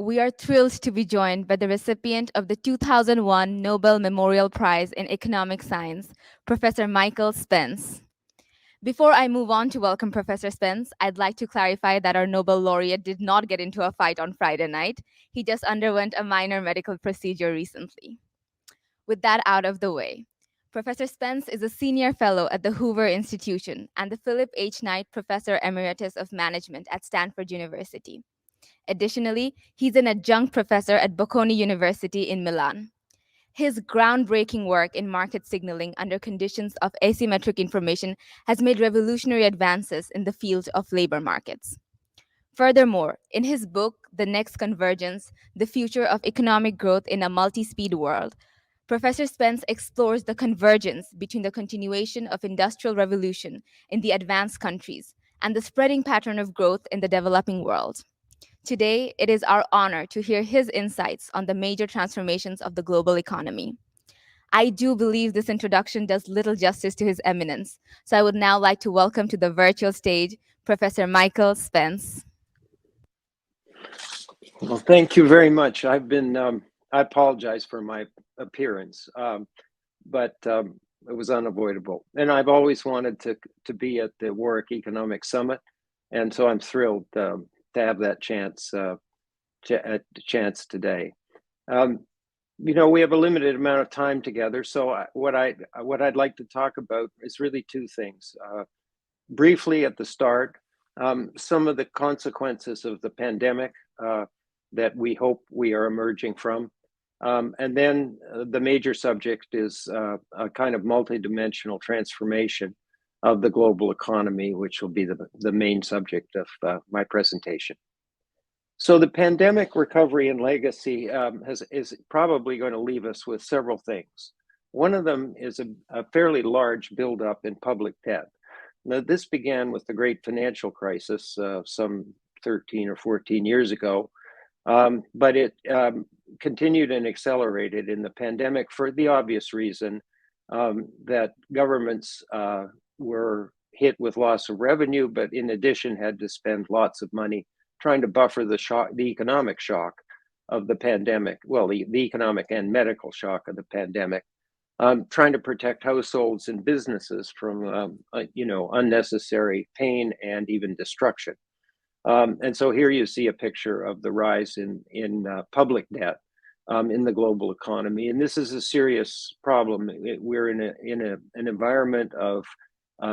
we are thrilled to be joined by the recipient of the 2001 Nobel Memorial Prize in Economic Science, Professor Michael Spence. Before I move on to welcome Professor Spence, I'd like to clarify that our Nobel laureate did not get into a fight on Friday night. He just underwent a minor medical procedure recently. With that out of the way, Professor Spence is a senior fellow at the Hoover Institution and the Philip H. Knight Professor Emeritus of Management at Stanford University. Additionally, he's an adjunct professor at Bocconi University in Milan. His groundbreaking work in market signaling under conditions of asymmetric information has made revolutionary advances in the field of labor markets. Furthermore, in his book, The Next Convergence, The Future of Economic Growth in a Multi-Speed World, Professor Spence explores the convergence between the continuation of industrial revolution in the advanced countries and the spreading pattern of growth in the developing world. Today, it is our honor to hear his insights on the major transformations of the global economy. I do believe this introduction does little justice to his eminence, so I would now like to welcome to the virtual stage Professor Michael Spence. Well, thank you very much. I apologize for my appearance, but it was unavoidable. And I've always wanted to be at the Warwick Economics Summit, and so I'm thrilled to have that chance today. We have a limited amount of time together, so what I'd like to talk about is really two things. Briefly at the start, some of the consequences of the pandemic that we hope we are emerging from. And then the major subject is a kind of multidimensional transformation of the global economy, which will be the main subject of my presentation. So the pandemic recovery and legacy is probably going to leave us with several things. One of them is a fairly large buildup in public debt. Now, this began with the great financial crisis some 13 or 14 years ago, but it continued and accelerated in the pandemic for the obvious reason that governments were hit with loss of revenue, but in addition had to spend lots of money trying to buffer the economic shock of the pandemic, well, the economic and medical shock of the pandemic, trying to protect households and businesses from unnecessary pain and even destruction. And so here you see a picture of the rise in public debt in the global economy, and this is a serious problem. We're in an environment of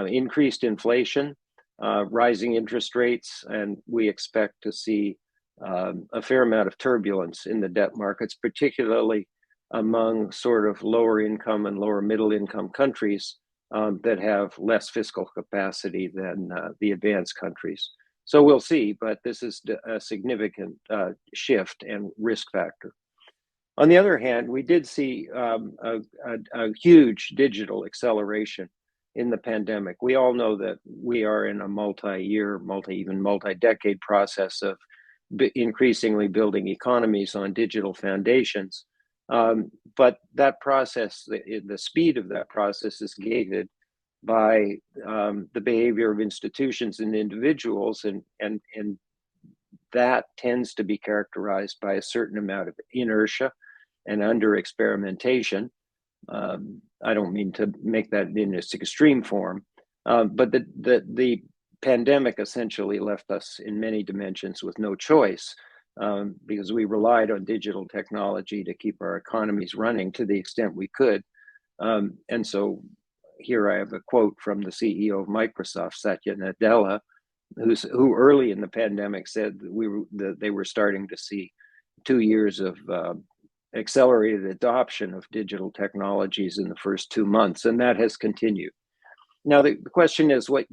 increased inflation, rising interest rates, and we expect to see a fair amount of turbulence in the debt markets, particularly among sort of lower income and lower middle income countries that have less fiscal capacity than the advanced countries. So we'll see, but this is a significant shift and risk factor. On the other hand, we did see a huge digital acceleration in the pandemic. We all know that we are in a multi-year, even multi-decade process of increasingly building economies on digital foundations. But that process, the speed of that process is gated by the behavior of institutions and individuals, and that tends to be characterized by a certain amount of inertia and under experimentation. I don't mean to make that in its extreme form, but the pandemic essentially left us in many dimensions with no choice because we relied on digital technology to keep our economies running to the extent we could. And so here I have a quote from the CEO of Microsoft, Satya Nadella, who early in the pandemic said that they were starting to see 2 years of accelerated adoption of digital technologies in the first 2 months, and that has continued. Now the question is, what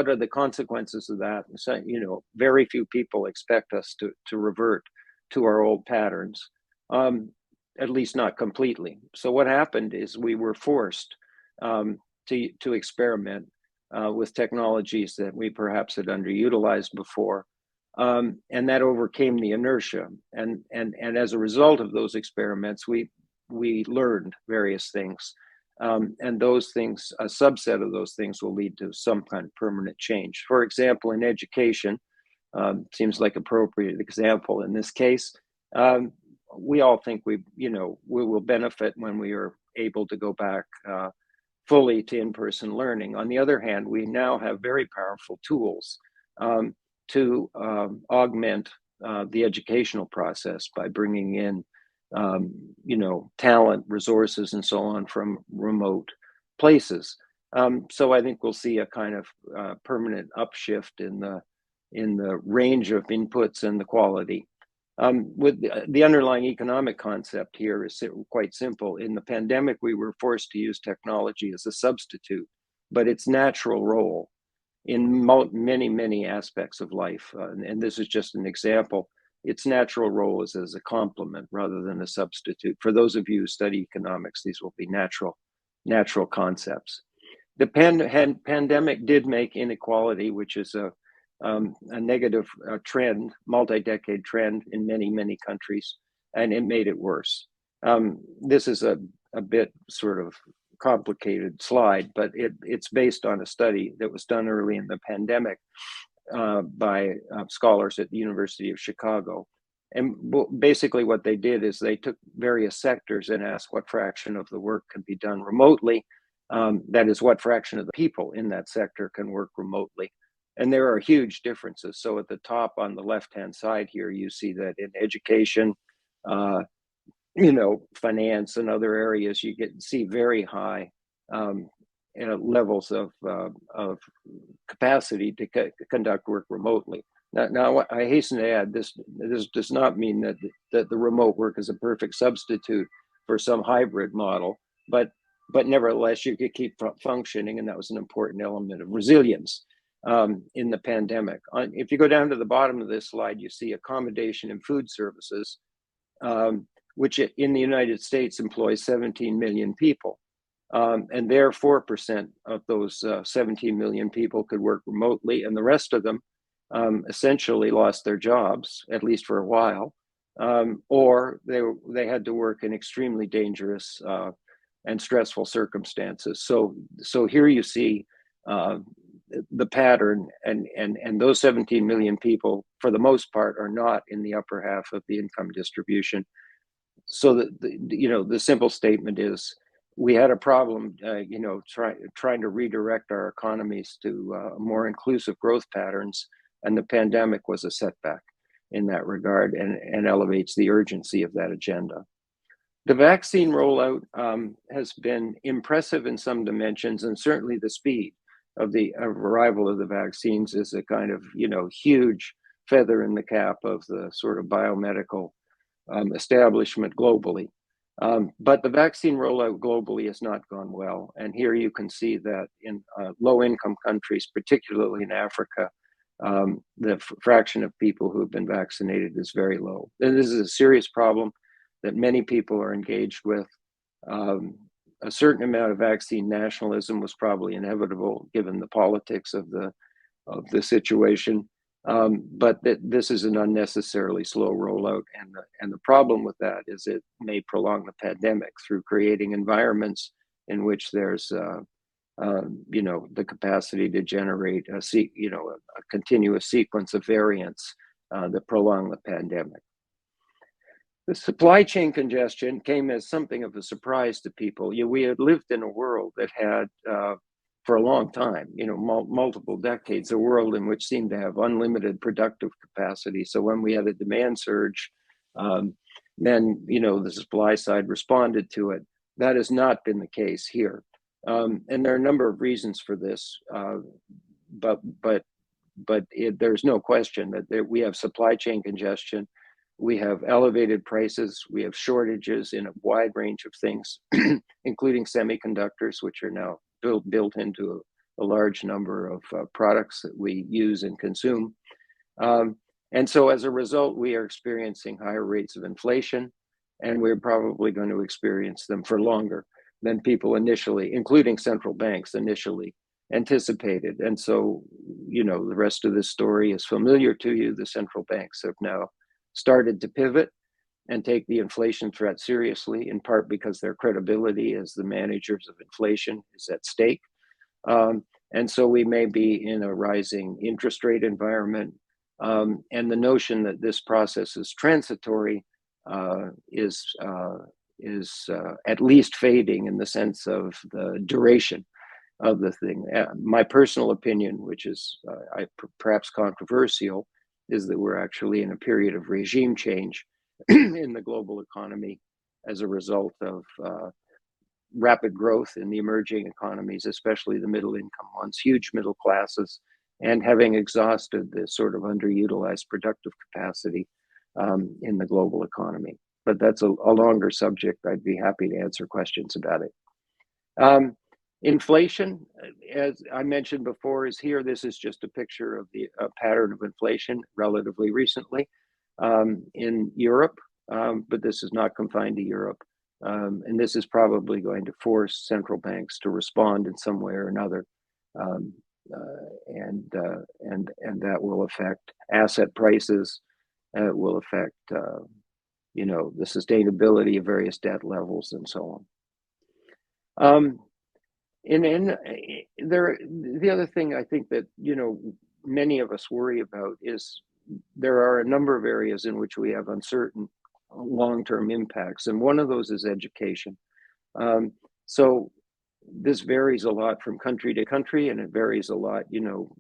are the consequences of that? So, very few people expect us to revert to our old patterns, at least not completely. So what happened is we were forced to experiment with technologies that we perhaps had underutilized before. And that overcame the inertia. And as a result of those experiments, we learned various things. And those things, a subset of those things will lead to some kind of permanent change. For example, in education, seems like appropriate example in this case. We all think we will benefit when we are able to go back fully to in-person learning. On the other hand, we now have very powerful tools to augment the educational process by bringing in, talent, resources, and so on from remote places. So I think we'll see a kind of permanent upshift in the range of inputs and the quality. With the underlying economic concept here is quite simple. In the pandemic, we were forced to use technology as a substitute, but its natural role in many, many aspects of life, and this is just an example, its natural role is as a complement rather than a substitute. For those of you who study economics, these will be natural concepts. The pandemic did make inequality, which is a negative trend, multi-decade trend in many, many countries, and it made it worse. This is a bit sort of complicated slide, but it's based on a study that was done early in the pandemic by scholars at the University of Chicago. And basically what they did is they took various sectors and asked what fraction of the work can be done remotely. That is, what fraction of the people in that sector can work remotely. And there are huge differences. So at the top on the left-hand side here, you see that in education, finance and other areas, you see very high levels of capacity to conduct work remotely. Now, I hasten to add, this does not mean that the remote work is a perfect substitute for some hybrid model, but nevertheless, you could keep functioning, and that was an important element of resilience in the pandemic. If you go down to the bottom of this slide, you see accommodation and food services, which in the United States employs 17 million people. And there, 4% of those 17 million people could work remotely, and the rest of them essentially lost their jobs, at least for a while, or they had to work in extremely dangerous and stressful circumstances. So here you see the pattern, and those 17 million people, for the most part, are not in the upper half of the income distribution. So the simple statement is, we had a problem, trying to redirect our economies to more inclusive growth patterns, and the pandemic was a setback in that regard, and elevates the urgency of that agenda. The vaccine rollout has been impressive in some dimensions, and certainly the speed of the arrival of the vaccines is a kind of huge feather in the cap of the sort of biomedical establishment globally. But the vaccine rollout globally has not gone well. And here you can see that in low-income countries, particularly in Africa, the fraction of people who have been vaccinated is very low. And this is a serious problem that many people are engaged with. A certain amount of vaccine nationalism was probably inevitable given the politics of the situation. But this is an unnecessarily slow rollout, and the problem with that is it may prolong the pandemic through creating environments in which there's the capacity to generate a continuous sequence of variants that prolong the pandemic. The supply chain congestion came as something of a surprise to people. We had lived in a world that had, for a long time, multiple decades, a world in which seemed to have unlimited productive capacity. So when we had a demand surge, then the supply side responded to it. That has not been the case here, and there are a number of reasons for this. But there's no question that we have supply chain congestion. We have elevated prices. We have shortages in a wide range of things, including semiconductors, which are now built into a large number of products that we use and consume. And so as a result, we are experiencing higher rates of inflation, and we're probably going to experience them for longer than people initially, including central banks, initially anticipated. And so, the rest of this story is familiar to you. The central banks have now started to pivot and take the inflation threat seriously, in part because their credibility as the managers of inflation is at stake. And so we may be in a rising interest rate environment. And the notion that this process is transitory is at least fading in the sense of the duration of the thing. My personal opinion, which is perhaps controversial, is that we're actually in a period of regime change in the global economy as a result of rapid growth in the emerging economies, especially the middle income ones, huge middle classes, and having exhausted the sort of underutilized productive capacity in the global economy. But that's a longer subject. I'd be happy to answer questions about it. Inflation, as I mentioned before, is here. This is just a picture of the pattern of inflation relatively recently in Europe, but this is not confined to Europe. And this is probably going to force central banks to respond in some way or another, and that will affect asset prices. It will affect, you know, the sustainability of various debt levels and so on. The other thing I think that, you know, many of us worry about is there are a number of areas in which we have uncertain long-term impacts, and one of those is education. So this varies a lot from country to country, and it varies a lot, you know,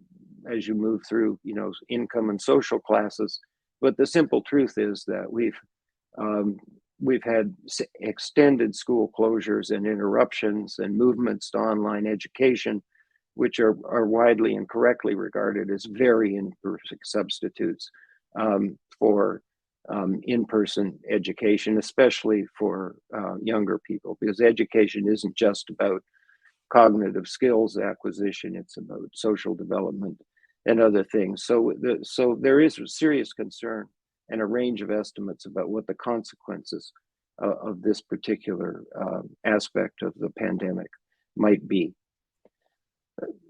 as you move through, you know, income and social classes. But the simple truth is that we've had extended school closures and interruptions and movements to online education, which are widely and correctly regarded as very imperfect substitutes for in-person education, especially for younger people, because education isn't just about cognitive skills acquisition, it's about social development and other things. So there is a serious concern and a range of estimates about what the consequences of this particular aspect of the pandemic might be.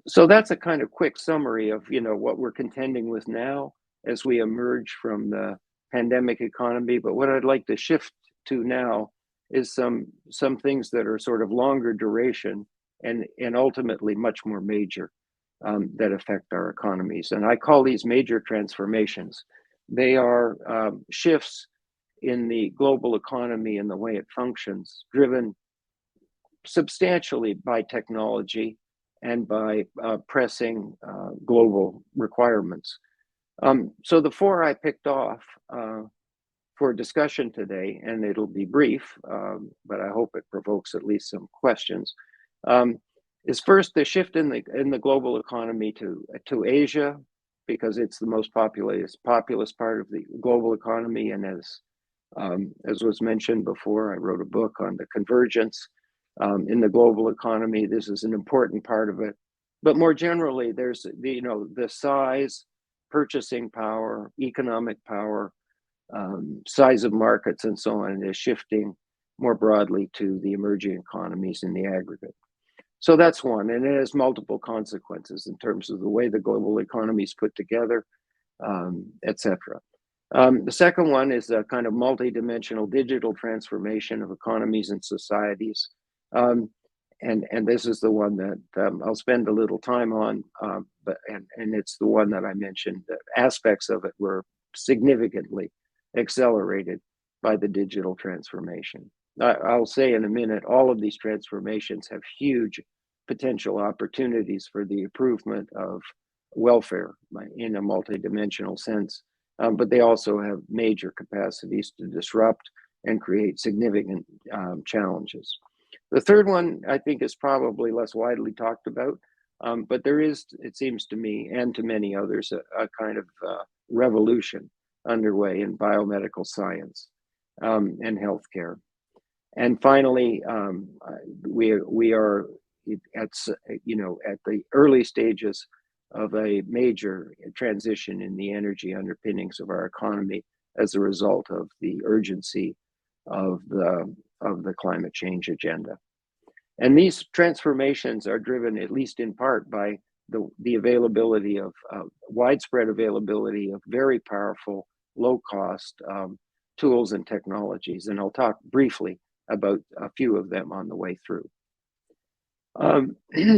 So that's a kind of quick summary of, you know, what we're contending with now as we emerge from the pandemic economy. But what I'd like to shift to now is some things that are sort of longer duration and ultimately much more major that affect our economies. And I call these major transformations. They are shifts in the global economy and the way it functions, driven substantially by technology and by pressing global requirements. So the four I picked off for discussion today, and it'll be brief, but I hope it provokes at least some questions, is first the shift in the global economy to Asia, because it's the most populous part of the global economy. And as was mentioned before, I wrote a book on the convergence in the global economy. This is an important part of it. But more generally, there's the size, purchasing power, economic power, size of markets, and so on is shifting more broadly to the emerging economies in the aggregate. So that's one, and it has multiple consequences in terms of the way the global economy is put together, etc. The second one is a kind of multidimensional digital transformation of economies and societies. And this is the one that I'll spend a little time on, but it's the one that I mentioned. That aspects of it were significantly accelerated by the digital transformation. I'll say in a minute, all of these transformations have huge potential opportunities for the improvement of welfare in a multidimensional sense, but they also have major capacities to disrupt and create significant challenges. The third one, I think, is probably less widely talked about, but there is, it seems to me, and to many others, a kind of revolution underway in biomedical science and healthcare. And finally, we are at the early stages of a major transition in the energy underpinnings of our economy as a result of the urgency of the climate change agenda. And these transformations are driven, at least in part, by the availability of widespread availability of very powerful, low-cost tools and technologies. And I'll talk briefly about a few of them on the way through.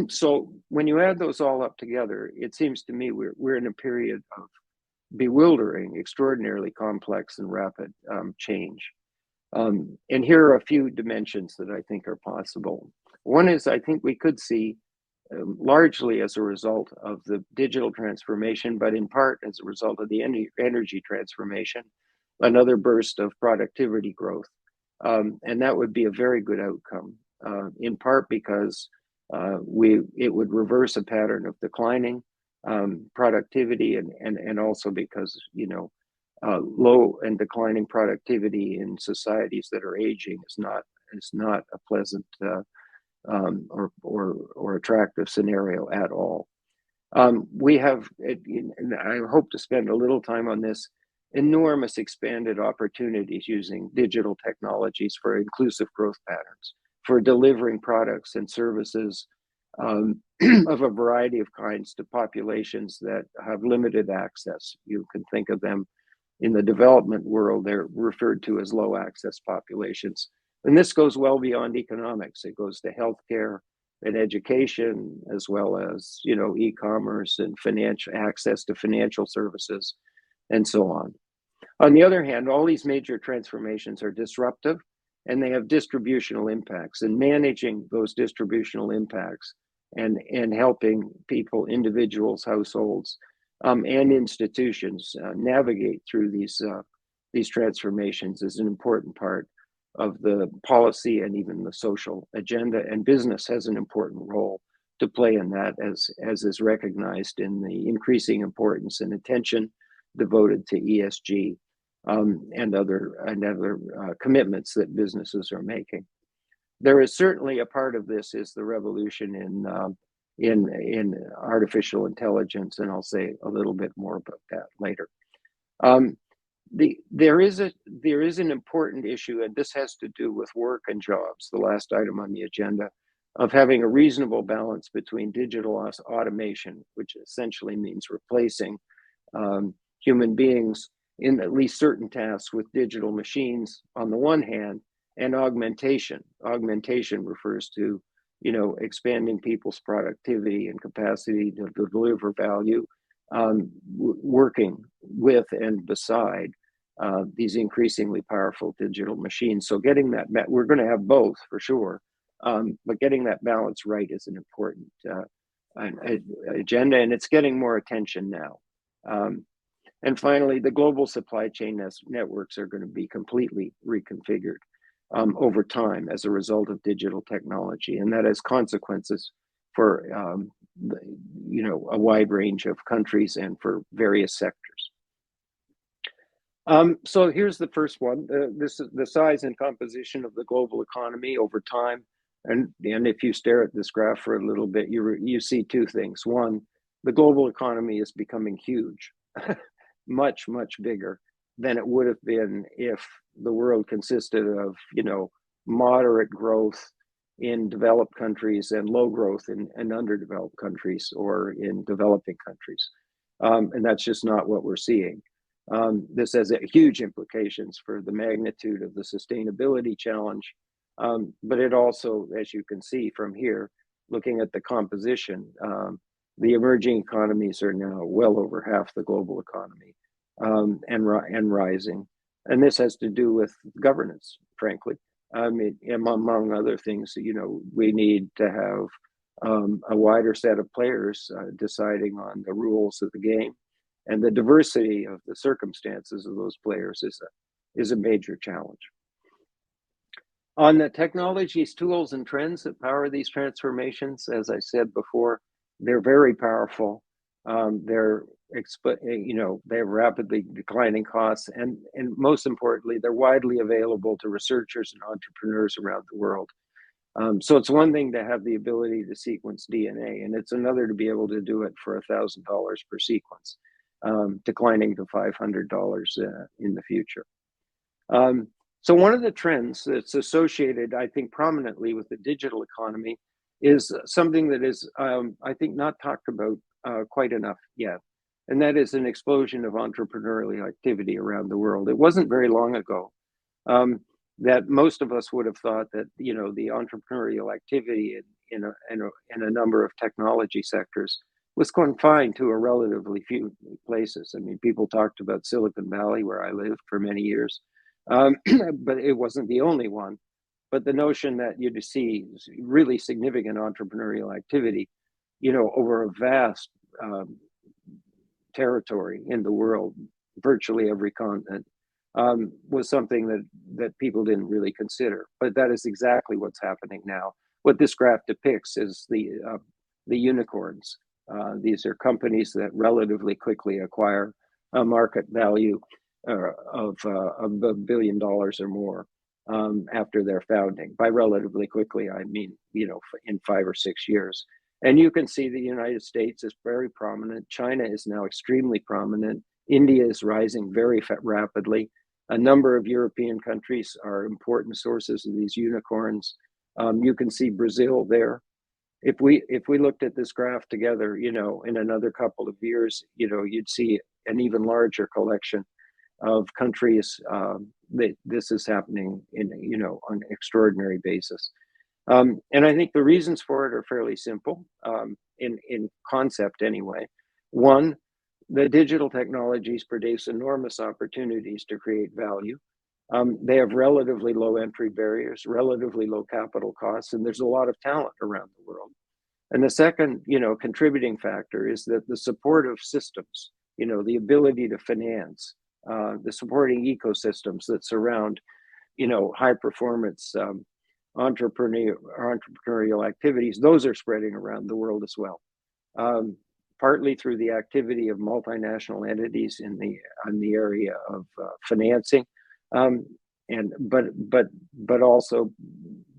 So when you add those all up together, it seems to me we're in a period of bewildering, extraordinarily complex and rapid change. And here are a few dimensions that I think are possible. One is I think we could see, largely as a result of the digital transformation, but in part as a result of the energy transformation, another burst of productivity growth. And that would be a very good outcome, in part because it would reverse a pattern of declining productivity, and also because, low and declining productivity in societies that are aging is not a pleasant or attractive scenario at all. We have, and I hope to spend a little time on this, enormous expanded opportunities using digital technologies for inclusive growth patterns, for delivering products and services of a variety of kinds to populations that have limited access. You can think of them in the development world, they're referred to as low access populations. And this goes well beyond economics. It goes to healthcare and education, as well as, e-commerce and financial access to financial services, and so on. On the other hand, all these major transformations are disruptive, and they have distributional impacts, and managing those distributional impacts and helping people, individuals, households, and institutions navigate through these transformations is an important part of the policy and even the social agenda. And business has an important role to play in that, as is recognized in the increasing importance and attention devoted to ESG and other commitments that businesses are making. There is certainly a part of this is the revolution in artificial intelligence, and I'll say a little bit more about that later. There is an important issue, and this has to do with work and jobs, the last item on the agenda, of having a reasonable balance between digital automation, which essentially means replacing human beings in at least certain tasks with digital machines on the one hand, and augmentation. Augmentation refers to, expanding people's productivity and capacity to deliver value, working with and beside these increasingly powerful digital machines. So getting that, we're going to have both for sure, but getting that balance right is an important agenda, and it's getting more attention now. And finally, the global supply chain networks are going to be completely reconfigured over time as a result of digital technology, and that has consequences for a wide range of countries and for various sectors. So here's the first one. This is the size and composition of the global economy over time. And if you stare at this graph for a little bit, you see two things. One, the global economy is becoming huge, much, much bigger than it would have been if the world consisted of, moderate growth in developed countries and low growth in underdeveloped countries or in developing countries. And that's just not what we're seeing. This has huge implications for the magnitude of the sustainability challenge. But it also, as you can see from here, looking at the composition, the emerging economies are now well over half the global economy, and rising. And this has to do with governance, frankly. I mean, among other things, we need to have a wider set of players deciding on the rules of the game, and the diversity of the circumstances of those players is a major challenge. On the technologies, tools, and trends that power these transformations, as I said before, they're very powerful. They have rapidly declining costs, and most importantly, they're widely available to researchers and entrepreneurs around the world. So it's one thing to have the ability to sequence DNA, and it's another to be able to do it for $1,000 per sequence, declining to $500 in the future. So one of the trends that's associated, I think, prominently with the digital economy is something that is, I think, not talked about quite enough yet. And that is an explosion of entrepreneurial activity around the world. It wasn't very long ago that most of us would have thought that, the entrepreneurial activity in a number of technology sectors was confined to a relatively few places. I mean, people talked about Silicon Valley, where I lived for many years, but it wasn't the only one. But the notion that you'd see really significant entrepreneurial activity, over a vast territory in the world, virtually every continent, was something that people didn't really consider. But that is exactly what's happening now. What this graph depicts is the unicorns. These are companies that relatively quickly acquire a market value of $1 billion or more after their founding. By relatively quickly, I mean, in 5 or 6 years. And you can see the United States is very prominent. China is now extremely prominent. India is rising very rapidly. A number of European countries are important sources of these unicorns. You can see Brazil there. If we looked at this graph together, in another couple of years, you'd see an even larger collection of countries that this is happening in, on an extraordinary basis. And I think the reasons for it are fairly simple, in concept anyway. One, the digital technologies produce enormous opportunities to create value. They have relatively low entry barriers, relatively low capital costs, and there's a lot of talent around the world. And the second, contributing factor is that the supportive systems, the ability to finance, the supporting ecosystems that surround, high performance entrepreneurial activities, those are spreading around the world as well. Partly through the activity of multinational entities in the area of financing, but also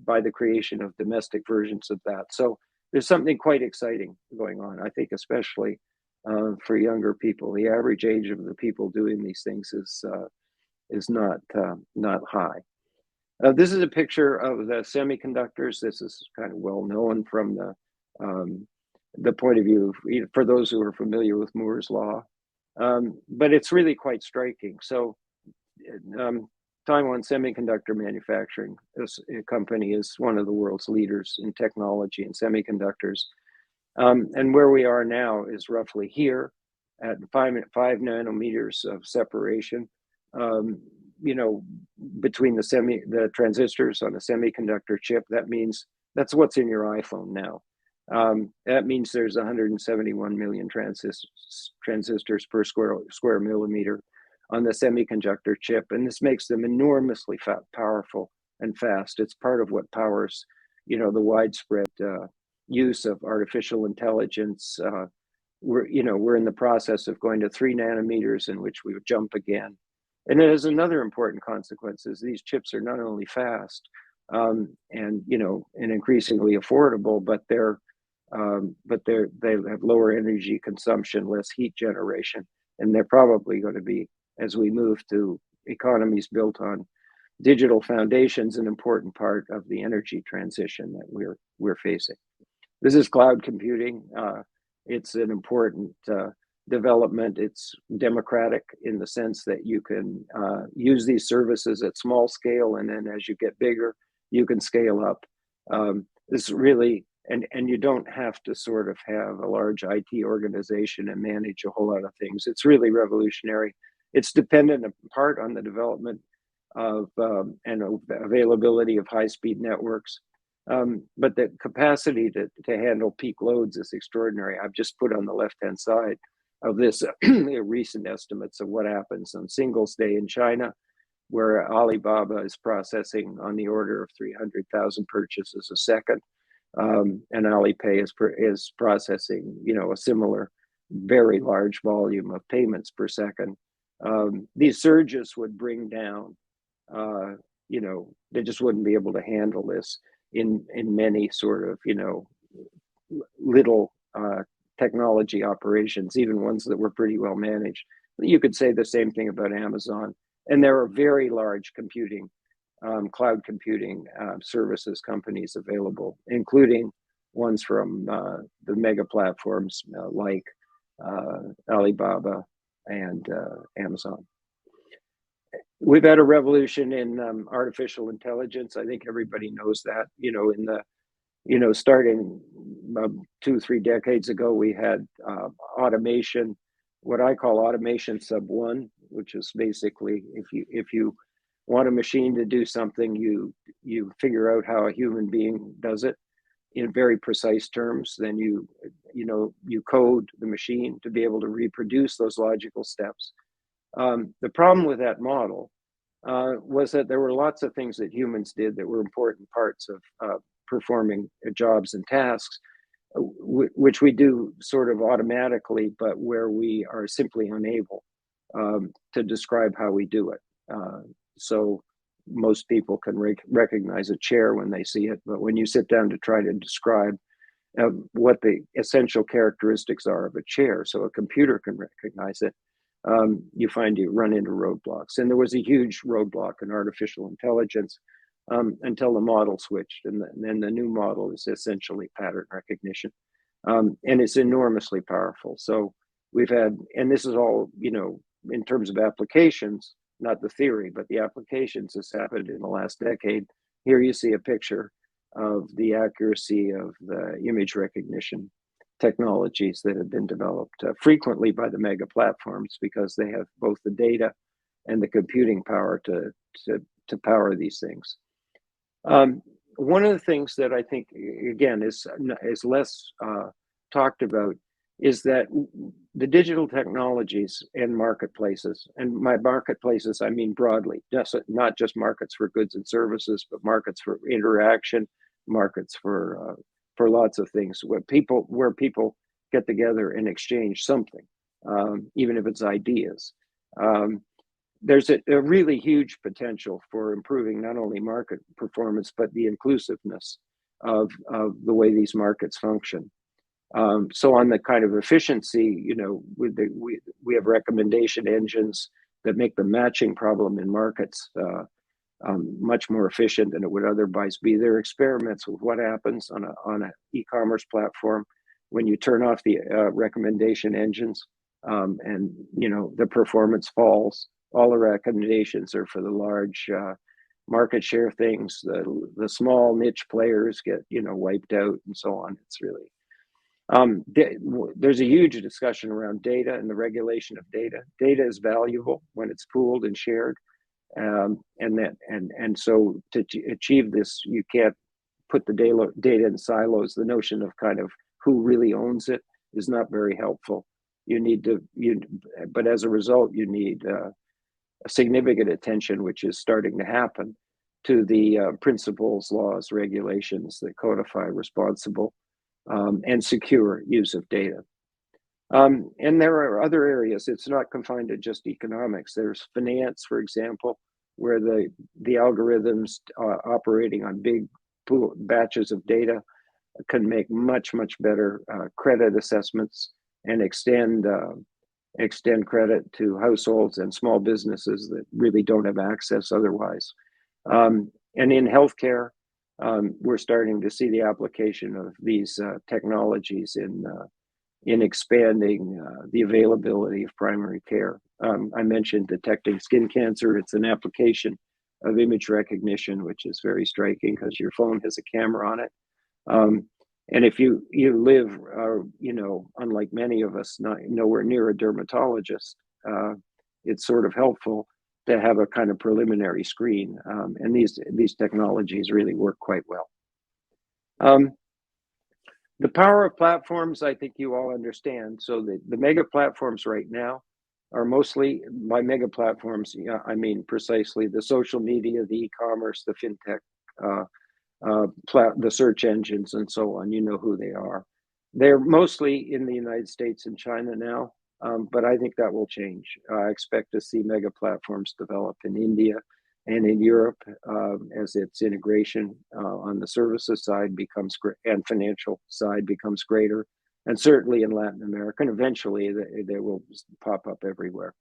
by the creation of domestic versions of that. So there's something quite exciting going on, I think, especially for younger people. The average age of the people doing these things is not high. This is a picture of the semiconductors. This is kind of well known from the point of view of, for those who are familiar with Moore's law, but it's really quite striking. So Taiwan Semiconductor Manufacturing Company is one of the world's leaders in technology and semiconductors. And where we are now is roughly here at 5 nanometers of separation, between the transistors on a semiconductor chip. That means that's what's in your iPhone now. That means there's 171 million transistors per square millimeter on the semiconductor chip, and this makes them enormously powerful and fast. It's part of what powers, the widespread use of artificial intelligence. We're in the process of going to 3 nanometers, in which we would jump again. And it has another important consequence: is these chips are not only fast and increasingly affordable, but they have lower energy consumption, less heat generation, and they're probably going to be, as we move to economies built on digital foundations, an important part of the energy transition that we're facing. This is cloud computing. It's an important development. It's democratic in the sense that you can use these services at small scale, and then as you get bigger, you can scale up. This really, and you don't have to sort of have a large IT organization and manage a whole lot of things. It's really revolutionary. It's dependent in part on the development of and availability of high-speed networks. But the capacity to handle peak loads is extraordinary. I've just put on the left-hand side of this recent estimates of what happens on Singles Day in China, where Alibaba is processing on the order of 300,000 purchases a second, and Alipay is processing, a similar very large volume of payments per second. These surges would bring down, they just wouldn't be able to handle this in many sort of, little technology operations, even ones that were pretty well managed. You could say the same thing about Amazon. And there are very large computing, cloud computing services companies available, including ones from the mega platforms like Alibaba and Amazon. We've had a revolution in artificial intelligence. I think everybody knows that, in the Starting 2-3 decades ago, we had automation, what I call automation sub one, which is basically if you want a machine to do something, you figure out how a human being does it in very precise terms. Then you code the machine to be able to reproduce those logical steps. The problem with that model was that there were lots of things that humans did that were important parts of performing jobs and tasks, which we do sort of automatically, but where we are simply unable to describe how we do it. So most people can recognize a chair when they see it, but when you sit down to try to describe what the essential characteristics are of a chair, so a computer can recognize it, you find you run into roadblocks. And there was a huge roadblock in artificial intelligence until the model switched. And then the new model is essentially pattern recognition. And it's enormously powerful. So we've had, and this is all, in terms of applications, not the theory, but the applications has happened in the last decade. Here you see a picture of the accuracy of the image recognition technologies that have been developed frequently by the mega platforms, because they have both the data and the computing power to power these things. One of the things that I think, again, is less talked about is that the digital technologies and marketplaces, and by marketplaces I mean broadly, not just markets for goods and services, but markets for interaction, markets for lots of things, where people get together and exchange something, even if it's ideas. There's a really huge potential for improving not only market performance, but the inclusiveness of the way these markets function. So on the kind of efficiency, we have recommendation engines that make the matching problem in markets much more efficient than it would otherwise be. There are experiments with what happens on an e-commerce platform when you turn off the recommendation engines, and the performance falls. All the recommendations are for the large market share things. The small niche players get wiped out, and so on. It's really there's a huge discussion around data and the regulation of data. Data is valuable when it's pooled and shared. And so to achieve this, you can't put the data in silos. The notion of kind of who really owns it is not very helpful. But as a result, you need a significant attention, which is starting to happen, to the principles, laws, regulations that codify responsible and secure use of data. And there are other areas. It's not confined to just economics. There's finance, for example, where the algorithms operating on big batches of data can make much better credit assessments and extend credit to households and small businesses that really don't have access otherwise. And in healthcare, we're starting to see the application of these technologies in expanding the availability of primary care. I mentioned detecting skin cancer. It's an application of image recognition, which is very striking because your phone has a camera on it. And if you live, unlike many of us, nowhere near a dermatologist, it's sort of helpful to have a kind of preliminary screen. And these technologies really work quite well. The power of platforms, I think you all understand. So the mega platforms right now are mostly, by mega platforms, I mean precisely the social media, the e-commerce, the fintech, the search engines, and so on. You know who they are. They're mostly in the United States and China now, but I think that will change. I expect to see mega platforms develop in India and in Europe as its integration on the services side becomes and financial side becomes greater, and certainly in Latin America. And eventually, they will pop up everywhere.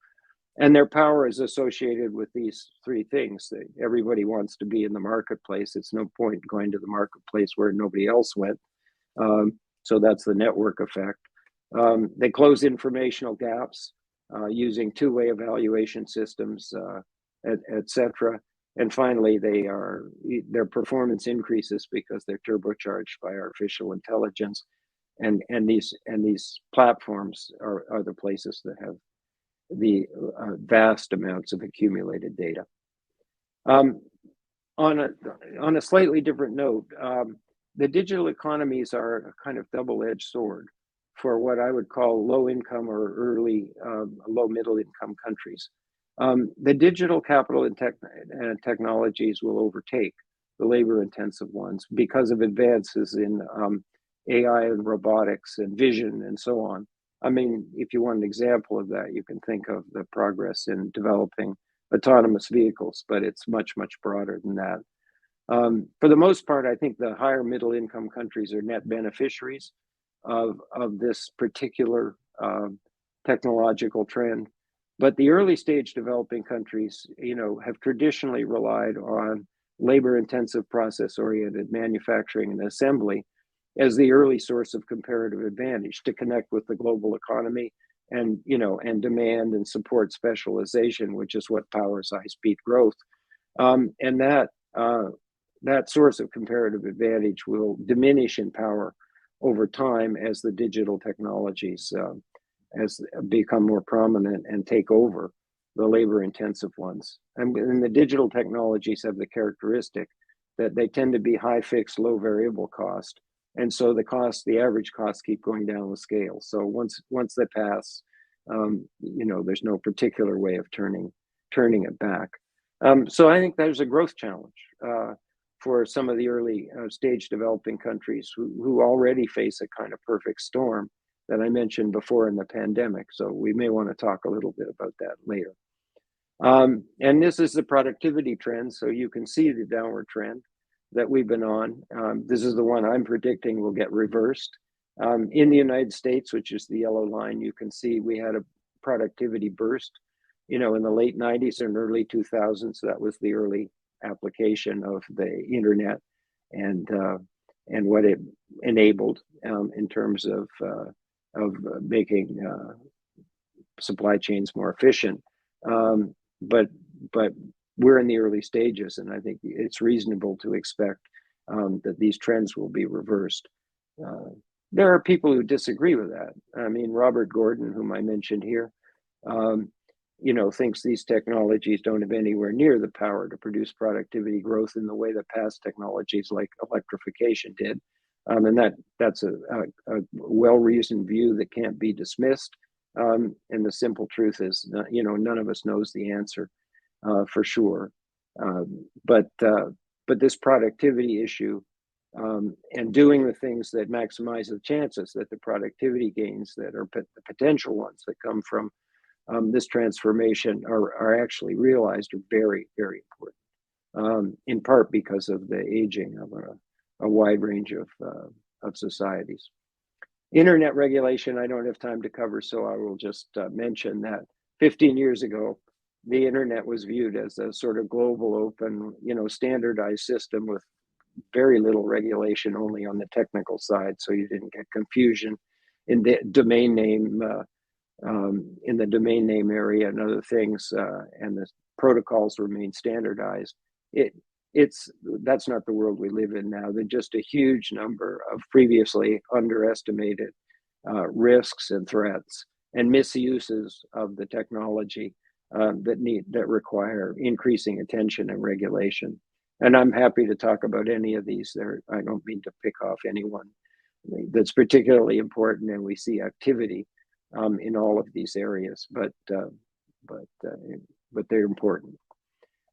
And their power is associated with these three things. Everybody wants to be in the marketplace. It's no point going to the marketplace where nobody else went. So that's the network effect. They close informational gaps using two-way evaluation systems, et cetera. And finally, their performance increases because they're turbocharged by artificial intelligence, and these platforms are the places that have the vast amounts of accumulated data. On a slightly different note, the digital economies are a kind of double-edged sword for what I would call low-income or early low-middle-income countries. The digital capital and technologies will overtake the labor-intensive ones because of advances in AI and robotics and vision and so on. I mean, if you want an example of that, you can think of the progress in developing autonomous vehicles, but it's much, much broader than that. For the most part, I think the higher middle income countries are net beneficiaries of this particular technological trend. But the early stage developing countries, have traditionally relied on labor intensive process oriented manufacturing and assembly as the early source of comparative advantage to connect with the global economy and demand and support specialization, which is what powers high-speed growth. And that source of comparative advantage will diminish in power over time as the digital technologies as become more prominent and take over the labor-intensive ones. And the digital technologies have the characteristic that they tend to be high fixed, low variable cost. And so the average costs keep going down the scale. So once they pass, there's no particular way of turning it back. So I think there's a growth challenge for some of the early stage developing countries who already face a kind of perfect storm that I mentioned before in the pandemic. So we may want to talk a little bit about that later. And this is the productivity trend. So you can see the downward trend that we've been on. This is the one I'm predicting will get reversed. In the United States, which is the yellow line, you can see we had a productivity burst, in the late 90s and early 2000s. That was the early application of the internet and what it enabled in terms of making supply chains more efficient. But we're in the early stages, and I think it's reasonable to expect that these trends will be reversed. There are people who disagree with that. I mean, Robert Gordon, whom I mentioned here, thinks these technologies don't have anywhere near the power to produce productivity growth in the way that past technologies like electrification did. And that's a well-reasoned view that can't be dismissed. And the simple truth is, none of us knows the answer for sure. But this productivity issue and doing the things that maximize the chances that the productivity gains that are the potential ones that come from this transformation are actually realized are very, very important, in part because of the aging of a wide range of societies. Internet regulation, I don't have time to cover, so I will just mention that 15 years ago, the internet was viewed as a sort of global, open, standardized system with very little regulation, only on the technical side, so you didn't get confusion in the domain name area and other things, and the protocols remain standardized. That's not the world we live in now. There's just a huge number of previously underestimated risks and threats and misuses of the technology that require increasing attention and regulation. And I'm happy to talk about any of these. I don't mean to pick off anyone that's particularly important, and we see activity in all of these areas, but they're important.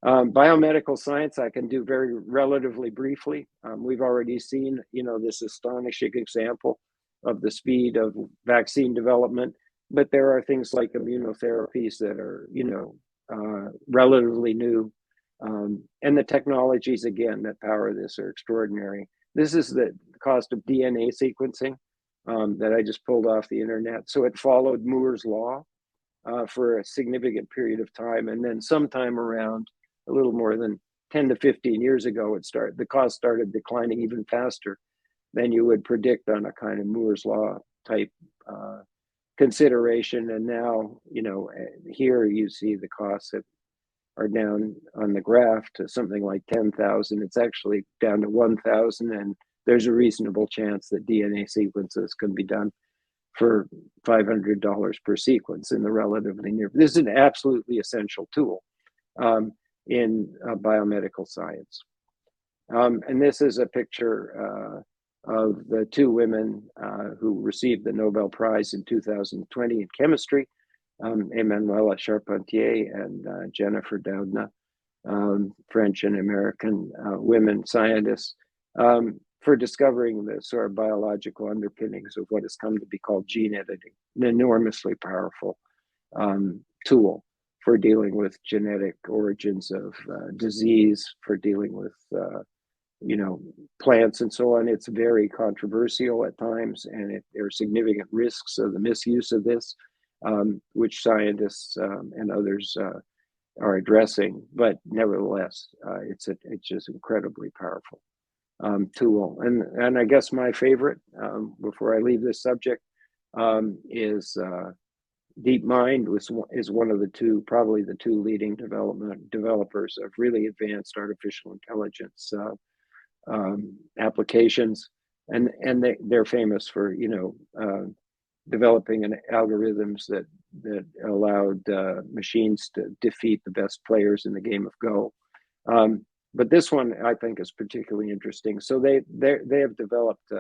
Biomedical science, I can do very relatively briefly. We've already seen, this astonishing example of the speed of vaccine development, but there are things like immunotherapies that are, relatively new. And the technologies, again, that power this are extraordinary. This is the cost of DNA sequencing that I just pulled off the internet. So it followed Moore's law for a significant period of time. And then sometime around a little more than 10 to 15 years ago, the cost started declining even faster than you would predict on a kind of Moore's law type consideration. And now, here you see the costs are down on the graph to something like 10,000. It's actually down to 1,000, and there's a reasonable chance that DNA sequences can be done for $500 per sequence in the relatively near. This is an absolutely essential tool in biomedical science. And this is a picture of the two women who received the Nobel Prize in 2020 in chemistry, Emmanuelle Charpentier and Jennifer Doudna, French and American women scientists, for discovering the sort of biological underpinnings of what has come to be called gene editing, an enormously powerful tool for dealing with genetic origins of disease, for dealing with plants and so on. It's very controversial at times, and there are significant risks of the misuse of this, which scientists and others are addressing. But nevertheless, it's just incredibly powerful tool. And I guess my favorite, before I leave this subject, is DeepMind is one of the two, probably the two leading developers of really advanced artificial intelligence applications, and they're famous for developing algorithms that allowed machines to defeat the best players in the game of Go. But this one I think is particularly interesting. So they have developed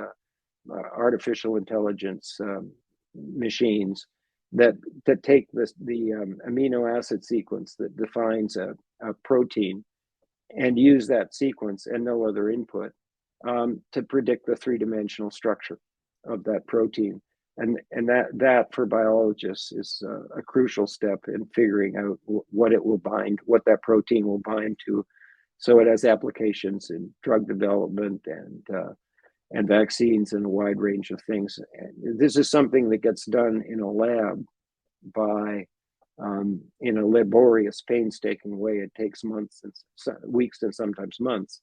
artificial intelligence machines that take the amino acid sequence that defines a protein and use that sequence and no other input to predict the three-dimensional structure of that protein. And that for biologists is a crucial step in figuring out what it will bind, what that protein will bind to. So it has applications in drug development and vaccines and a wide range of things. And this is something that gets done in a lab by in a laborious, painstaking way. It takes months and weeks and sometimes months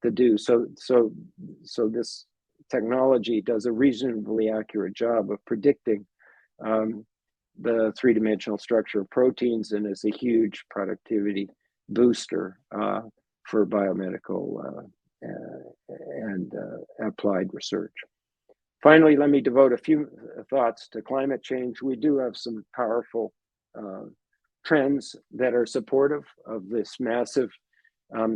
to do. So this technology does a reasonably accurate job of predicting the three-dimensional structure of proteins, and is a huge productivity booster for biomedical and applied research. Finally, let me devote a few thoughts to climate change. We do have some powerful trends that are supportive of this massive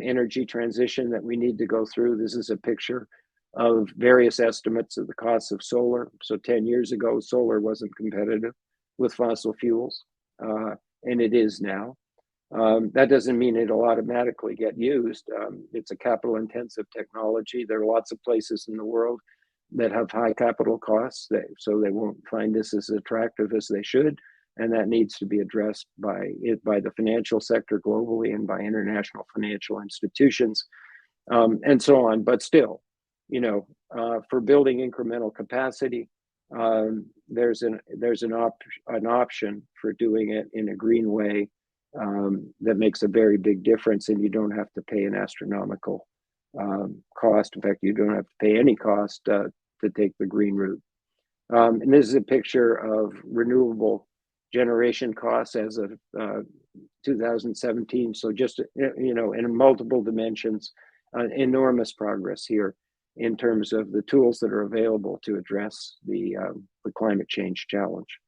energy transition that we need to go through. This is a picture of various estimates of the costs of solar. So 10 years ago, solar wasn't competitive with fossil fuels, and it is now. That doesn't mean it'll automatically get used. It's a capital intensive technology. There are lots of places in the world that have high capital costs, so they won't find this as attractive as they should. And that needs to be addressed by the financial sector globally and by international financial institutions, and so on. But still, for building incremental capacity, there's an option for doing it in a green way that makes a very big difference, and you don't have to pay an astronomical cost. In fact, you don't have to pay any cost to take the green route. And this is a picture of renewable generation costs as of 2017. So just, in multiple dimensions, enormous progress here in terms of the tools that are available to address the climate change challenge.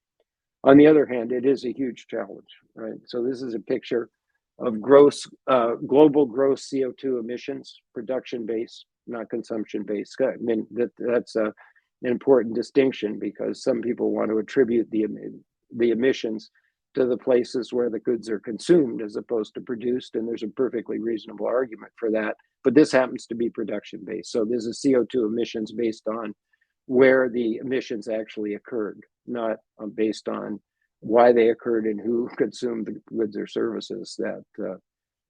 On the other hand, it is a huge challenge, right? So this is a picture of global gross CO2 emissions, production-based, not consumption-based. I mean, that's an important distinction, because some people want to attribute the emissions to the places where the goods are consumed as opposed to produced, and there's a perfectly reasonable argument for that. But this happens to be production-based. So this is CO2 emissions based on where the emissions actually occurred, not based on why they occurred and who consumed the goods or services that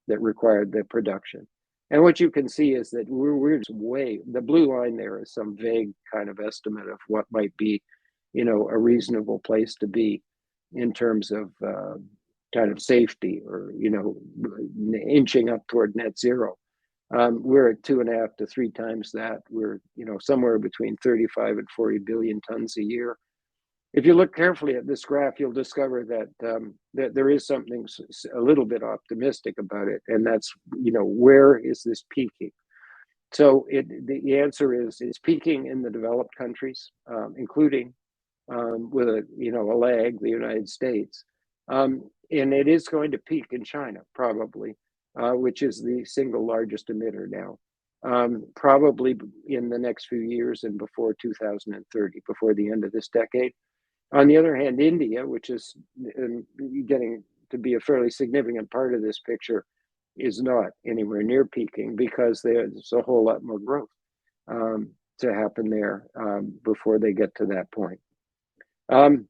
required the production. And what you can see is that we're just the blue line there is some vague kind of estimate of what might be, a reasonable place to be in terms of kind of safety, or, inching up toward net zero. We're at 2.5 to 3 times that. We're, somewhere between 35 and 40 billion tons a year. If you look carefully at this graph, you'll discover that there is something a little bit optimistic about it, and that's, where is this peaking? So the answer is it's peaking in the developed countries, including with a lag, the United States, and it is going to peak in China probably, which is the single largest emitter now, probably in the next few years and before 2030, before the end of this decade. On the other hand, India, which is getting to be a fairly significant part of this picture, is not anywhere near peaking because there's a whole lot more growth to happen there before they get to that point. The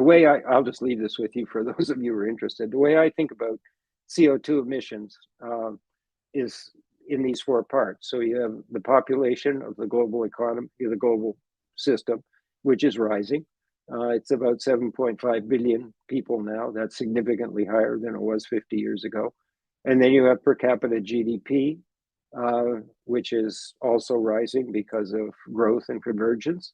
way I'll just leave this with you for those of you who are interested. The way I think about CO2 emissions is in these four parts. So you have the population of the global economy, the global system, which is rising. It's about 7.5 billion people now. That's significantly higher than it was 50 years ago. And then you have per capita GDP, which is also rising because of growth and convergence.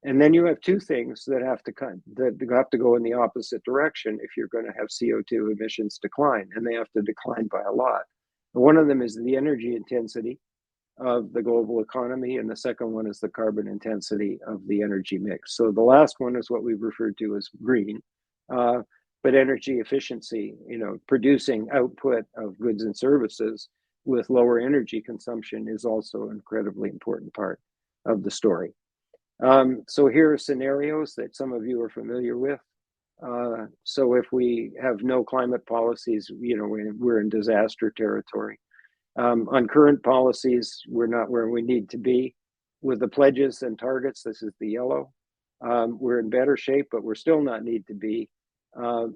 And then you have two things that have to go in the opposite direction if you're going to have CO2 emissions decline, and they have to decline by a lot. One of them is the energy intensity of the global economy, and the second one is the carbon intensity of the energy mix. So the last one is what we've referred to as green, but energy efficiency, producing output of goods and services with lower energy consumption is also an incredibly important part of the story. So here are scenarios that some of you are familiar with. So if we have no climate policies, we're in disaster territory. On current policies, we're not where we need to be. With the pledges and targets, this is the yellow, we're in better shape, but we're still not need to be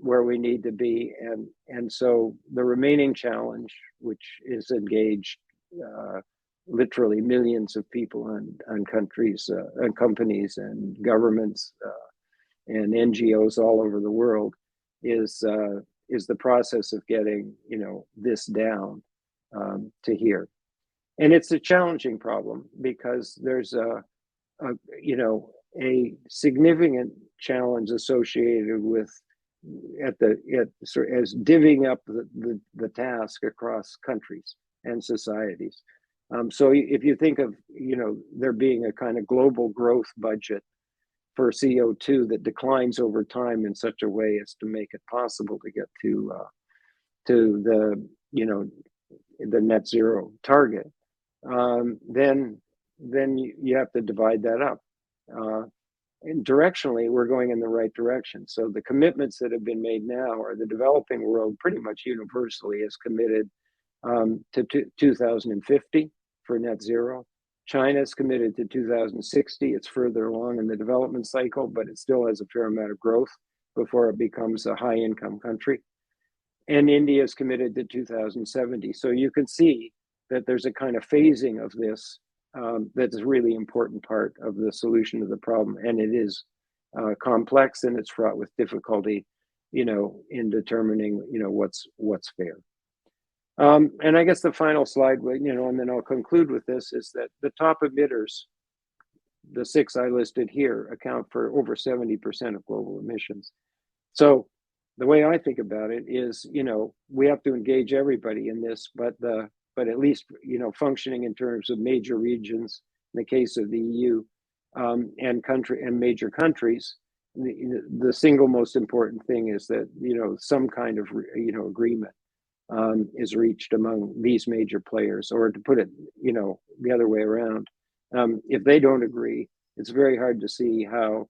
where we need to be. And so the remaining challenge, which is engaged literally millions of people and countries and companies and governments and NGOs all over the world, is the process of getting this down to here. And it's a challenging problem because there's a significant challenge associated with as divvying up the task across countries and societies. So if you think of there being a kind of global growth budget for CO2 that declines over time in such a way as to make it possible to get to the net zero target, then you have to divide that up. And directionally, we're going in the right direction. So the commitments that have been made now are the developing world pretty much universally is committed to 2050 for net zero. China is committed to 2060. It's further along in the development cycle, but it still has a fair amount of growth before it becomes a high income country. And India is committed to 2070. So you can see that there's a kind of phasing of this that's a really important part of the solution to the problem. And it is complex and it's fraught with difficulty, in determining, what's fair. And I guess the final slide, and then I'll conclude with this, is that the top emitters, the six I listed here, account for over 70% of global emissions. So the way I think about it is, we have to engage everybody in this, but at least, functioning in terms of major regions, in the case of the EU, and major countries, the single most important thing is that, some kind of, agreement is reached among these major players, or to put it, the other way around. If they don't agree, it's very hard to see how,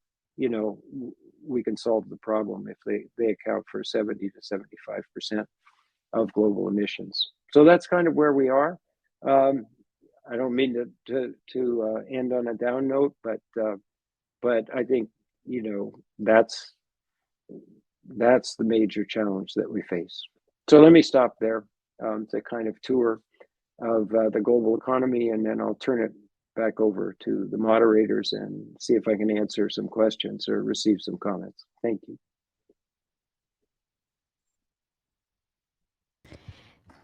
we can solve the problem if they account for 70 to 75% of global emissions. So that's kind of where we are. I don't mean to end on a down note, but I think that's the major challenge that we face. So let me stop there. It's a kind of tour of the global economy, and then I'll turn it back over to the moderators and see if I can answer some questions or receive some comments. Thank you.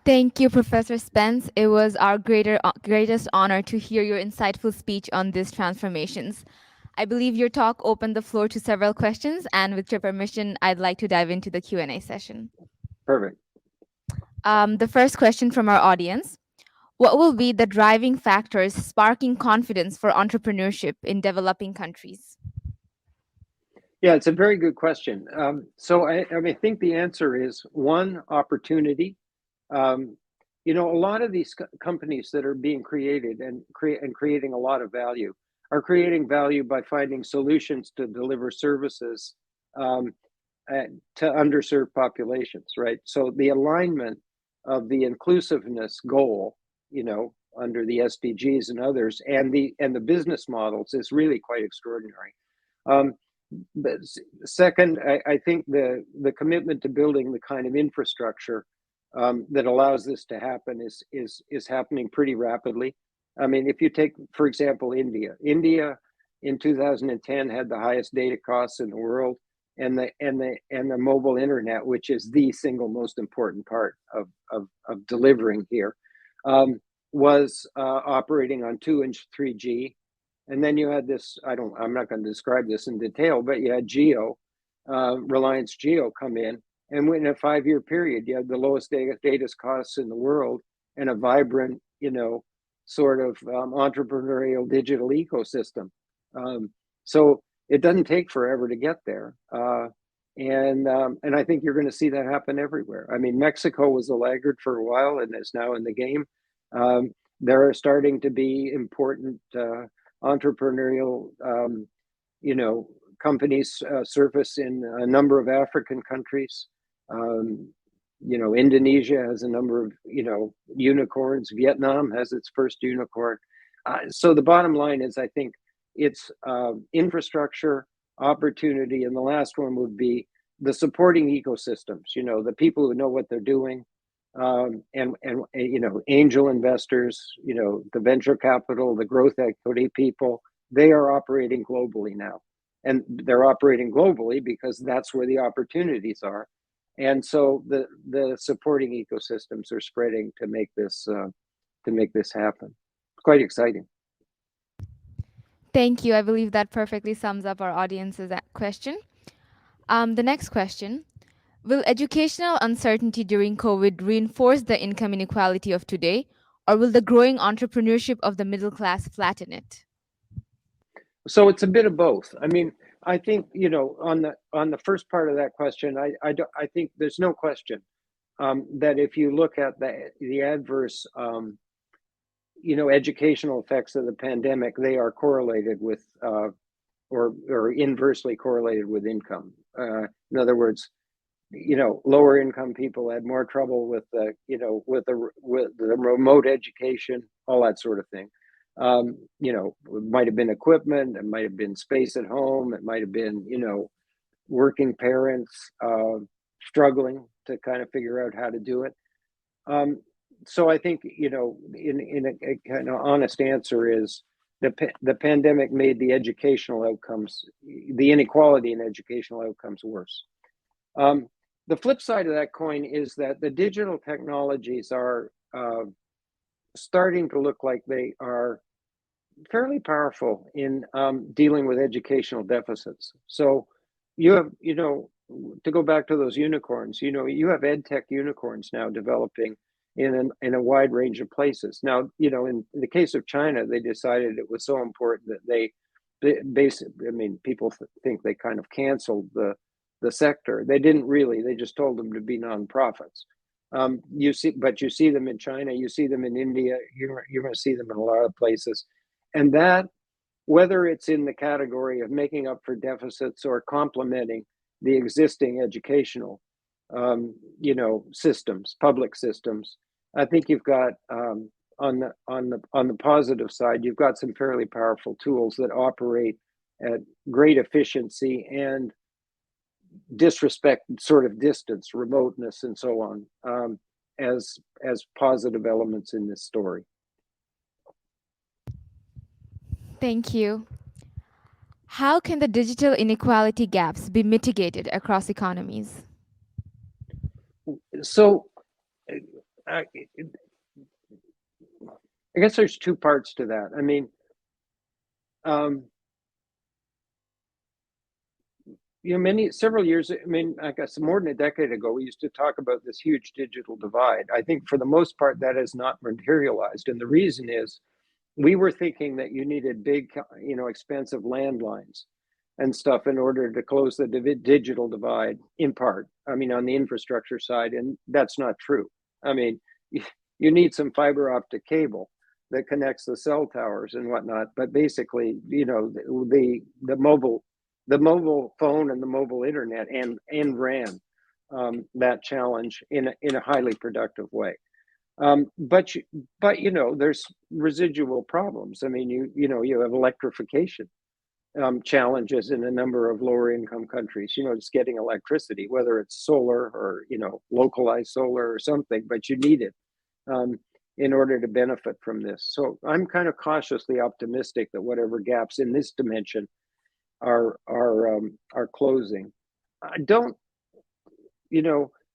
Thank you, Professor Spence. It was our greatest honor to hear your insightful speech on these transformations. I believe your talk opened the floor to several questions, and with your permission, I'd like to dive into the Q&A session. Perfect. The first question from our audience: what will be the driving factors sparking confidence for entrepreneurship in developing countries? Yeah, it's a very good question. So I think the answer is one, opportunity. Um, a lot of these companies that are being created and creating a lot of value are creating value by finding solutions to deliver services um, to underserved populations, right? So the alignment of the inclusiveness goal, under the SDGs and others, and the business models is really quite extraordinary. Um, but second, I think the commitment to building the kind of infrastructure that allows this to happen is happening pretty rapidly. I mean, if you take, for example, India in 2010 had the highest data costs in the world, and the mobile internet, which is the single most important part of delivering here, was operating on 2-inch 3G. And then you had this, I'm not going to describe this in detail, but you had Reliance Geo come in, and in a 5-year period, you had the lowest data costs in the world and a vibrant, sort of entrepreneurial digital ecosystem. So it doesn't take forever to get there. And I think you're going to see that happen everywhere. I mean, Mexico was a laggard for a while and is now in the game. There are starting to be important entrepreneurial, companies surface in a number of African countries. Indonesia has a number of, unicorns. Vietnam has its first unicorn. So the bottom line is, I think it's infrastructure, opportunity, and the last one would be the supporting ecosystems. The people who know what they're doing, and angel investors, the venture capital, the growth equity people. They are operating globally now, and they're operating globally because that's where the opportunities are. And so the supporting ecosystems are spreading to make this happen. It's quite exciting. Thank you. I believe that perfectly sums up our audience's question. The next question: will educational uncertainty during COVID reinforce the income inequality of today, or will the growing entrepreneurship of the middle class flatten it? So it's a bit of both. I mean, I think on the first part of that question, I think there's no question that if you look at the adverse educational effects of the pandemic, they are correlated with or inversely correlated with income. In other words, lower income people had more trouble with with the remote education, all that sort of thing. It might have been equipment, it might have been space at home, it might have been, working parents struggling to kind of figure out how to do it. So I think, in a kind of honest answer is the pandemic made the educational outcomes, the inequality in educational outcomes worse. The flip side of that coin is that the digital technologies are starting to look like they are fairly powerful in dealing with educational deficits. So you have, to go back to those unicorns, you have ed tech unicorns now developing in a wide range of places. Now, in the case of China, they decided it was so important that they basically, I mean, people think they kind of canceled the sector. They didn't really. They just told them to be nonprofits. You see them in China. You see them in India. You're going to see them in a lot of places, and that, whether it's in the category of making up for deficits or complementing the existing educational, systems, public systems, I think you've got on the positive side, you've got some fairly powerful tools that operate at great efficiency and disrespect sort of distance, remoteness, and so on, as positive elements in this story. Thank you. How can the digital inequality gaps be mitigated across economies? So I guess there's two parts to that. I mean, several years, I guess more than a decade ago, we used to talk about this huge digital divide. I think for the most part, that has not materialized. And the reason is we were thinking that you needed big, expensive landlines and stuff in order to close the digital divide in part. On the infrastructure side, and that's not true. You need some fiber optic cable that connects the cell towers and whatnot. But basically, the mobile phone and the mobile internet and ran that challenge in a highly productive way. But there's residual problems. You have electrification challenges in a number of lower income countries. Just getting electricity, whether it's solar or localized solar or something, but you need it in order to benefit from this. So I'm kind of cautiously optimistic that whatever gaps in this dimension are closing. I don't,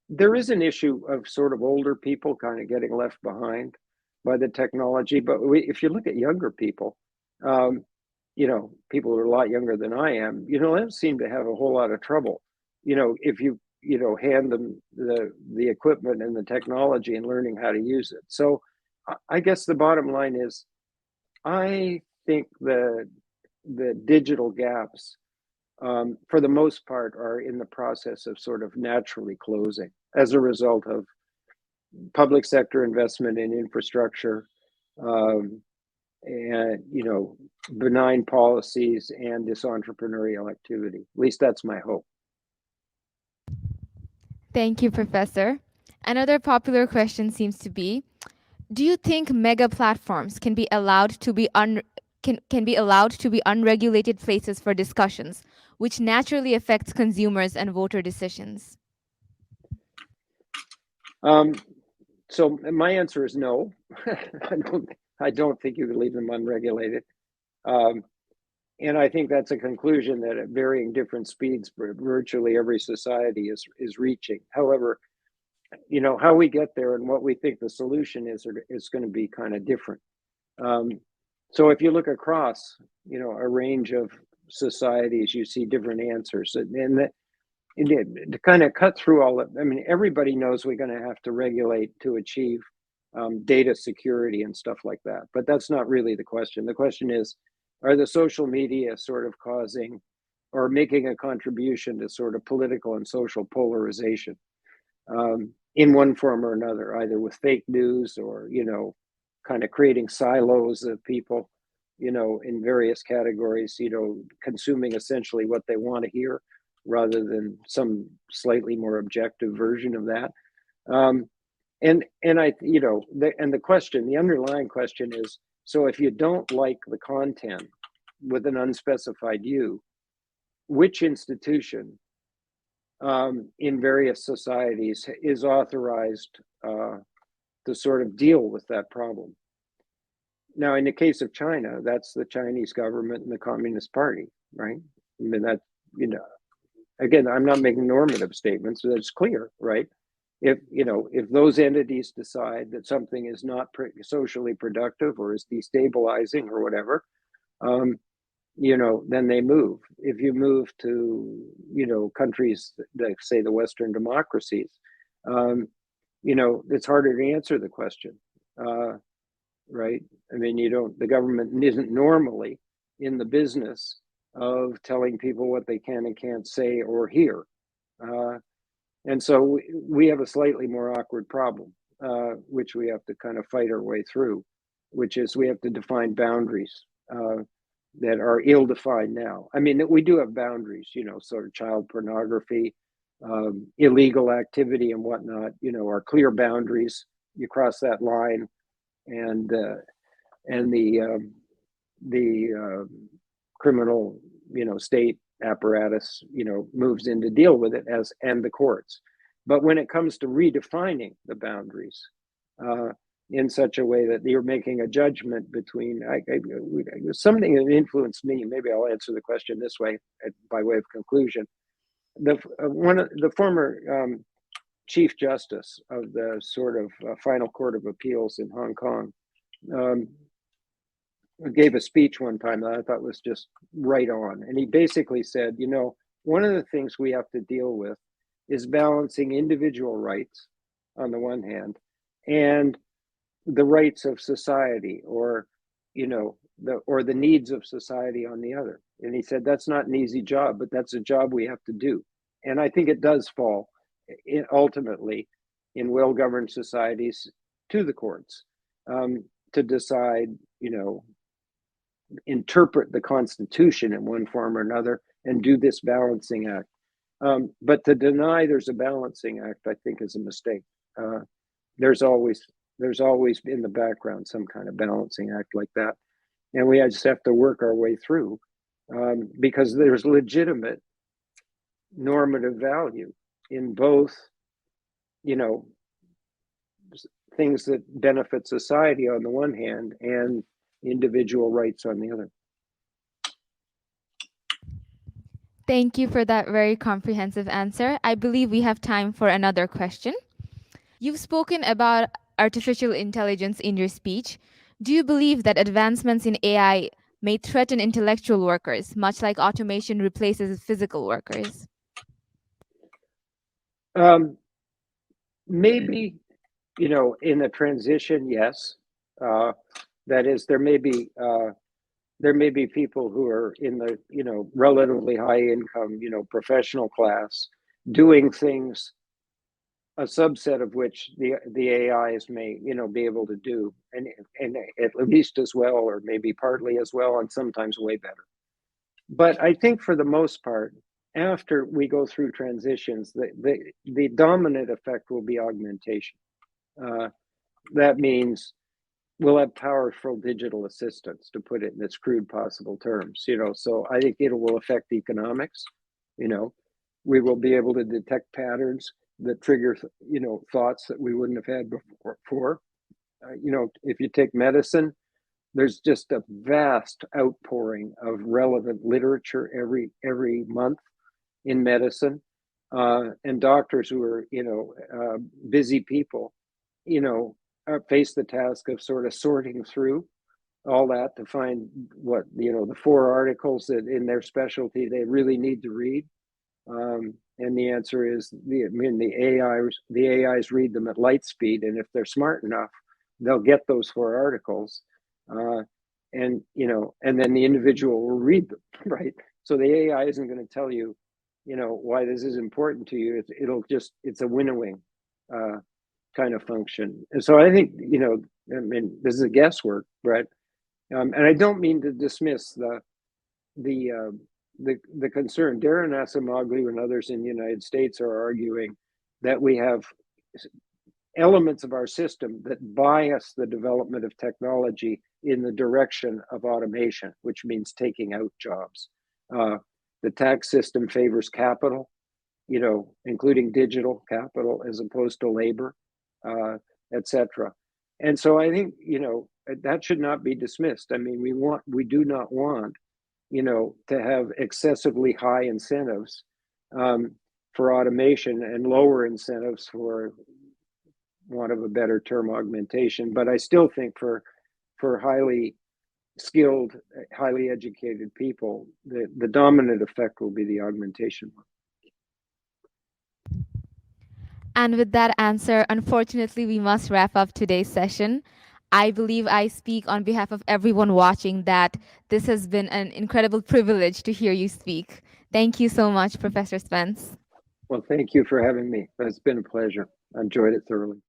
there is an issue of sort of older people kind of getting left behind by the technology. But if you look at younger people, people who are a lot younger than I am, they don't seem to have a whole lot of trouble. If you hand them the equipment and the technology and learning how to use it. So I guess the bottom line is, I think the digital gaps, for the most part, are in the process of sort of naturally closing as a result of public sector investment in infrastructure, and benign policies and this entrepreneurial activity. At least that's my hope. Thank you, Professor. Another popular question seems to be, do you think mega platforms can be allowed to be unregulated places for discussions, which naturally affects consumers and voter decisions? So my answer is no. I don't think you can leave them unregulated. And I think that's a conclusion that at varying different speeds, virtually every society is reaching. However, how we get there and what we think the solution is going to be kind of different. So if you look across, a range of societies, you see different answers. And to kind of cut through all of, everybody knows we're going to have to regulate to achieve data security and stuff like that. But that's not really the question. The question is, are the social media sort of causing or making a contribution to sort of political and social polarization in one form or another, either with fake news or, kind of creating silos of people, in various categories, consuming essentially what they want to hear rather than some slightly more objective version of that. And the question, the underlying question is, so if you don't like the content with an unspecified you, which institution in various societies is authorized to sort of deal with that problem? Now, in the case of China, that's the Chinese government and the Communist Party, right? That, again, I'm not making normative statements, so that's clear, right? If those entities decide that something is not socially productive or is destabilizing or whatever, then they move. If you move to, countries that say the Western democracies, it's harder to answer the question, right? The government isn't normally in the business of telling people what they can and can't say or hear. And so we have a slightly more awkward problem, which we have to kind of fight our way through, which is we have to define boundaries that are ill-defined now. We do have boundaries, sort of child pornography, illegal activity and whatnot, are clear boundaries. You cross that line and the criminal, state apparatus, moves in to deal with it and the courts. But when it comes to redefining the boundaries in such a way that you're making a judgment between, something that influenced me, maybe I'll answer the question this way by way of conclusion. The former Chief Justice of the sort of Final Court of Appeals in Hong Kong gave a speech one time that I thought was just right on. And he basically said, one of the things we have to deal with is balancing individual rights on the one hand and the rights of society, or the needs of society on the other. And he said that's not an easy job, but that's a job we have to do. And I think it does fall ultimately in well-governed societies to the courts to decide, interpret the Constitution in one form or another and do this balancing act. But to deny there's a balancing act, I think, is a mistake. There's always in the background some kind of balancing act like that, and we just have to work our way through because there's legitimate normative value in both, things that benefit society on the one hand and individual rights on the other. Thank you for that very comprehensive answer. I believe we have time for another question. You've spoken about artificial intelligence in your speech. Do you believe that advancements in AI may threaten intellectual workers, much like automation replaces physical workers? Maybe, in a transition, yes. That is, there may be people who are in the relatively high income professional class doing things, a subset of which the AIs may be able to do, and at least as well, or maybe partly as well, and sometimes way better. But I think for the most part, after we go through transitions, the dominant effect will be augmentation. That means we'll have powerful digital assistants, to put it in its crude possible terms. So I think it will affect economics. We will be able to detect patterns that trigger thoughts that we wouldn't have had before. If you take medicine, there's just a vast outpouring of relevant literature every month in medicine, and doctors who are busy people face the task of sort of sorting through all that to find what the 4 articles that in their specialty they really need to read. And the answer is the AIs read them at light speed, and if they're smart enough, they'll get those 4 articles, and then the individual will read them, right? So the AI isn't going to tell you, why this is important to you. It's a winnowing kind of function. And so I think, this is a guesswork, but and I don't mean to dismiss the concern. Darren Asimoglu and others in the United States are arguing that we have elements of our system that bias the development of technology in the direction of automation, which means taking out jobs. The tax system favors capital, including digital capital, as opposed to labor, etc. And so I think, that should not be dismissed. I mean, we do not want, to have excessively high incentives for automation and lower incentives, for want of a better term, augmentation. But I still think for highly skilled, highly educated people, the dominant effect will be the augmentation one. And with that answer, unfortunately, we must wrap up today's session. I believe I speak on behalf of everyone watching that this has been an incredible privilege to hear you speak. Thank you so much, Professor Spence. Well, thank you for having me. It's been a pleasure. I enjoyed it thoroughly.